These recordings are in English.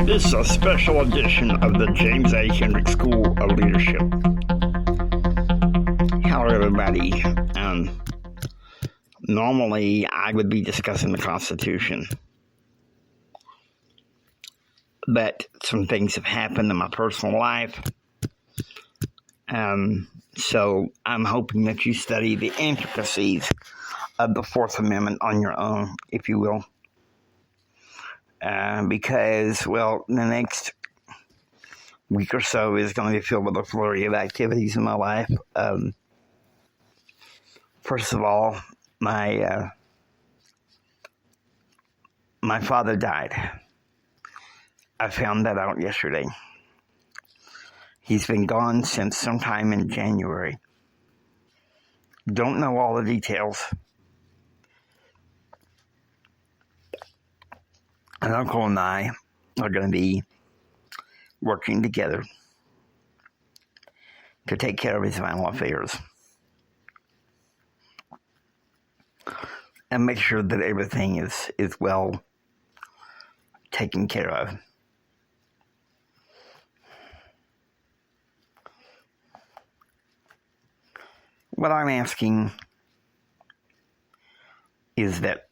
This is a special edition of the James A. Hendrick School of Leadership. Hello, everybody. Normally, I would be discussing the Constitution, but some things have happened in my personal life. So I'm hoping that you study the intricacies of the Fourth Amendment on your own, if you will. Because, the next week or so is going to be filled with a flurry of activities in my life. First of all, my father died. I found that out yesterday. He's been gone since sometime in January. Don't know all the details. An uncle and I are going to be working together to take care of his final affairs and make sure that everything is well taken care of. What I'm asking is that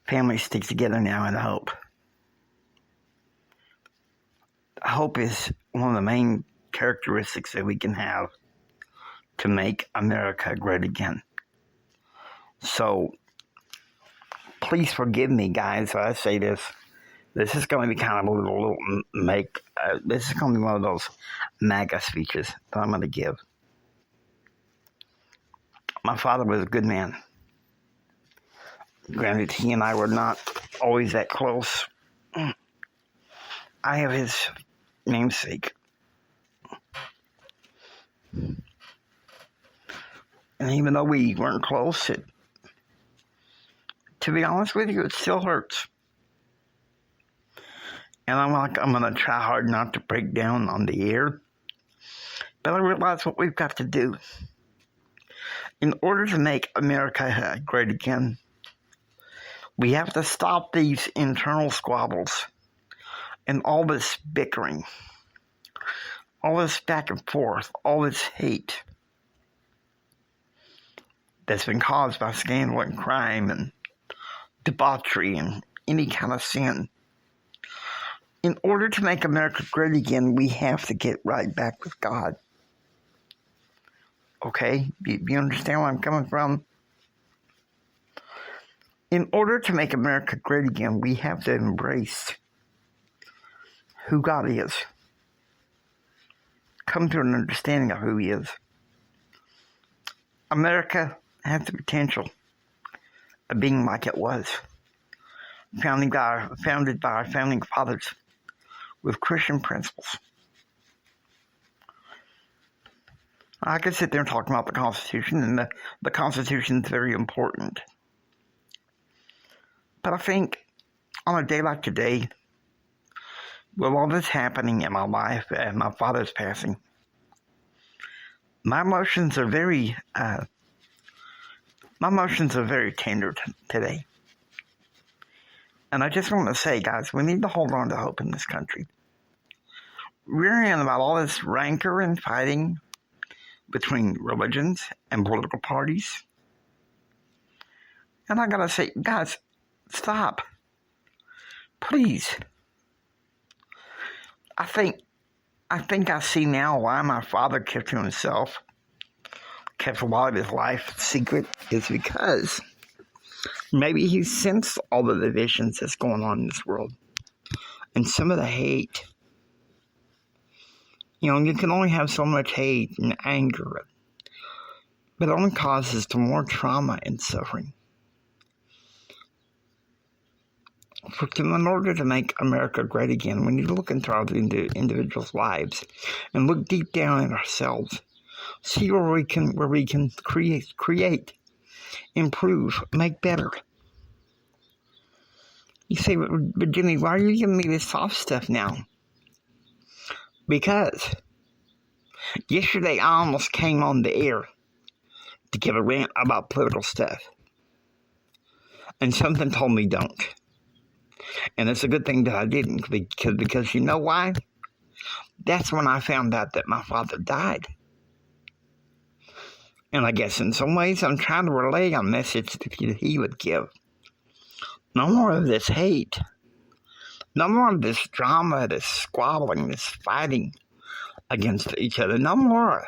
families stick together now in hope. Hope is one of the main characteristics that we can have to make America great again. So, please forgive me, guys, when I say this. This is going to be kind of this is going to be one of those MAGA speeches that I'm going to give. My father was a good man. Granted, he and I were not always that close. I have his namesake. And even though we weren't close, to be honest with you, it still hurts. And I'm going to try hard not to break down on the air. But I realize what we've got to do. In order to make America great again, we have to stop these internal squabbles and all this bickering, all this back and forth, all this hate that's been caused by scandal and crime and debauchery and any kind of sin. In order to make America great again, we have to get right back with God. Okay? Do you understand where I'm coming from? In order to make America great again, we have to embrace who God is. Come to an understanding of who He is. America has the potential of being like it was. Founded by our founding fathers with Christian principles. I could sit there and talk about the Constitution, and the Constitution is very important. But I think on a day like today, with all this happening in my life and my father's passing, my emotions are very tender today. And I just want to say, guys, we need to hold on to hope in this country. We're hearing about all this rancor and fighting between religions and political parties. And I gotta say, guys, stop. Please. I think I see now why my father kept to himself, kept a lot of his life secret, is because maybe he sensed all the divisions that's going on in this world. And some of the hate. You can only have so much hate and anger. But it only causes to more trauma and suffering. In order to make America great again, we need to look into our individuals' lives and look deep down at ourselves. See where we can create, improve, make better. You say, but Jimmy, why are you giving me this soft stuff now? Because yesterday I almost came on the air to give a rant about political stuff. And something told me don't. And it's a good thing that I didn't, because you know why? That's when I found out that my father died. And I guess in some ways I'm trying to relay a message that he would give. No more of this hate. No more of this drama, this squabbling, this fighting against each other. No more.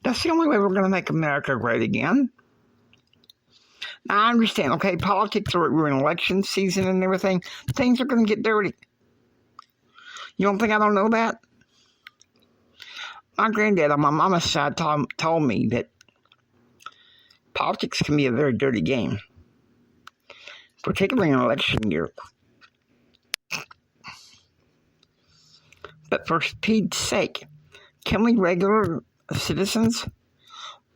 That's the only way we're going to make America great again. Now, I understand, okay, politics, we're in election season and everything. Things are going to get dirty. You don't think I don't know that? My granddad on my mama's side told me that politics can be a very dirty game, particularly in election year. But for Pete's sake, can we regular citizens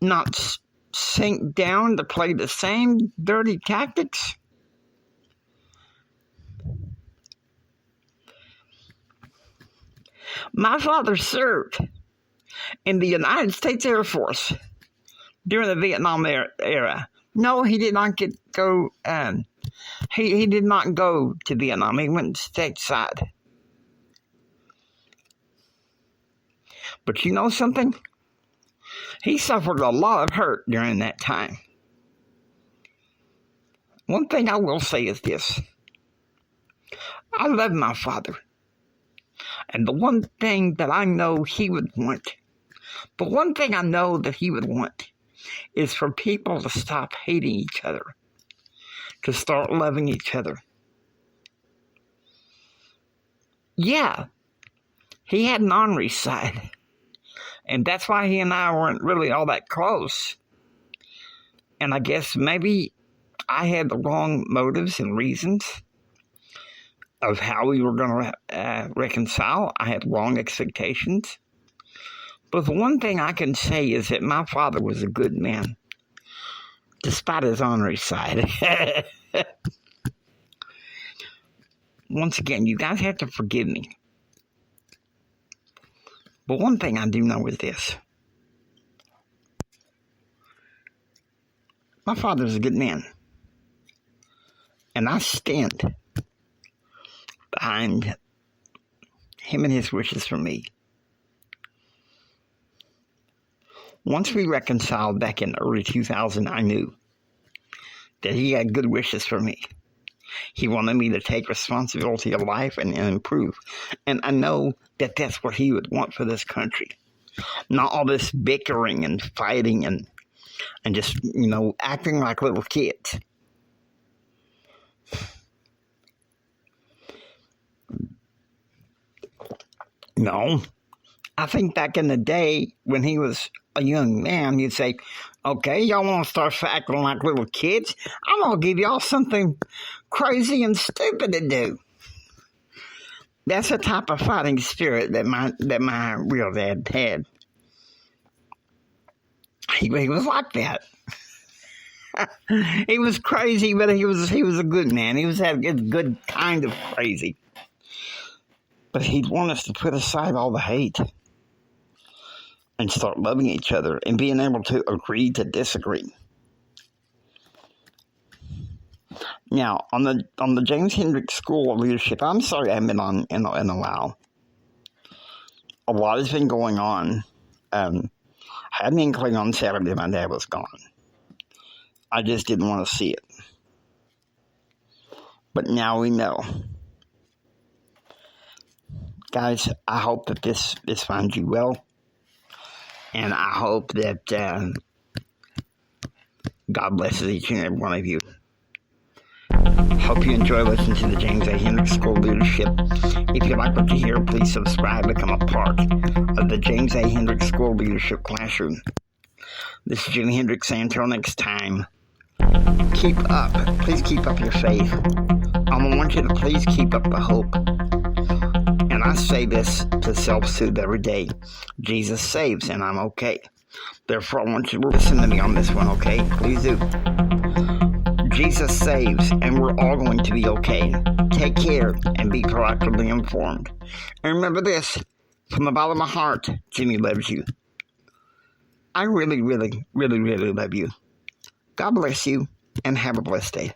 not sink down to play the same dirty tactics? My father served in the United States Air Force during the Vietnam era. No, he did not go. He did not go to Vietnam. He went stateside. But you know something? He suffered a lot of hurt during that time. One thing I will say is this. I love my father. And the one thing that I know he would want, the one thing I know that he would want is for people to stop hating each other, to start loving each other. Yeah, he had an ornery side. And that's why he and I weren't really all that close. And I guess maybe I had the wrong motives and reasons of how we were going to reconcile. I had wrong expectations. But the one thing I can say is that my father was a good man, despite his ornery side. Once again, you guys have to forgive me. But one thing I do know is this. My father's a good man. And I stand behind him and his wishes for me. Once we reconciled back in early 2000, I knew that he had good wishes for me. He wanted me to take responsibility of life and improve. And I know that that's what he would want for this country. Not all this bickering and fighting and just, acting like little kids. No. I think back in the day when he was a young man, he'd say, okay, y'all want to start acting like little kids? I'm going to give y'all something crazy and stupid to do. That's the type of fighting spirit that my real dad had. He was like that. He was crazy, but he was a good man. He was that good kind of crazy. But he'd want us to put aside all the hate and start loving each other and being able to agree to disagree. Now, on the James Hendrick School of Leadership, I'm sorry I haven't been on in a while. A lot has been going on. I had an inkling on Saturday my dad was gone. I just didn't want to see it. But now we know. Guys, I hope that this finds you well. And I hope that God blesses each and every one of you. Hope you enjoy listening to the James A. Hendrick School of Leadership. If you like what you hear, please subscribe, become a part of the James A. Hendrick School of Leadership Classroom. This is Jimi Hendrix saying until next time, please keep up your faith. I want you to please keep up the hope. And I say this to self-soothe every day. Jesus saves, and I'm okay. Therefore, I want you to listen to me on this one, okay? Please do. Jesus saves, and we're all going to be okay. Take care and be proactively informed. And remember this, from the bottom of my heart, Jimmy loves you. I really, really, really, really love you. God bless you, and have a blessed day.